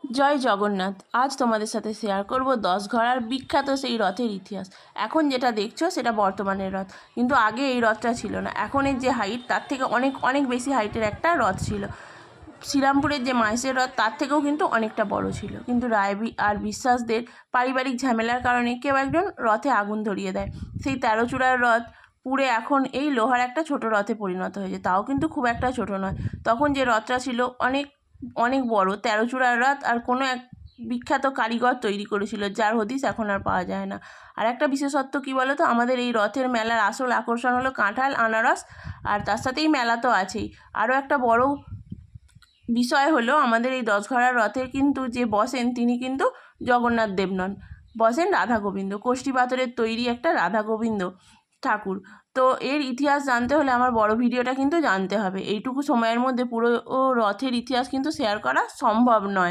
জয় জগন্নাথ। আজ তোমাদের সাথে শেয়ার করব 10 ঘড়ার বিখ্যাত সেই রথের ইতিহাস। এখন যেটা দেখছো সেটা বর্তমানের রথ, কিন্তু আগে এই রথটা ছিল না। এখনের যে হাইট তার থেকে অনেক অনেক বেশি হাইটের একটা রথ ছিল। শ্রীরামপুরের যে মাইসের রথ তার থেকেও কিন্তু অনেকটা বড় ছিল, কিন্তু রায় আর বিশ্বাসদের পারিবারিক ঝামেলার কারণে কেউ একজন রথে আগুন ধরিয়ে দেয়। সেই 13 চূড়ার রথ পুড়ে এখন এই লোহার একটা ছোট রথে পরিণত হয়েছে, তাও কিন্তু খুব একটা ছোট নয়। তখন যে রথটা ছিল অনেক অনেক বড়, 13 চূড়ার রথ, আর কোনো এক বিখ্যাত কারিগর তৈরি করেছিল, যার হদিস এখন আর পাওয়া যায় না। আর একটা বিশেষত্ব কী বলো তো, আমাদের এই রথের মেলার আসল আকর্ষণ হলো কাঁঠাল, আনারস, আর তার সাথেই মেলা তো আছেই। আরও একটা বড় বিষয় হলো, আমাদের এই 10 ঘড়ার রথের কিন্তু যে বসেন তিনি কিন্তু জগন্নাথ দেব নন, বসেন রাধা গোবিন্দ, কোষ্ঠী পাথরের তৈরি একটা রাধা গোবিন্দ ঠাকুর। তো এর ইতিহাস জানতে হলে আমার বড় ভিডিওটা কিন্তু জানতে হবে। এইটুকু সময়ের মধ্যে পুরো রথের ইতিহাস কিন্তু শেয়ার করা সম্ভব নয়।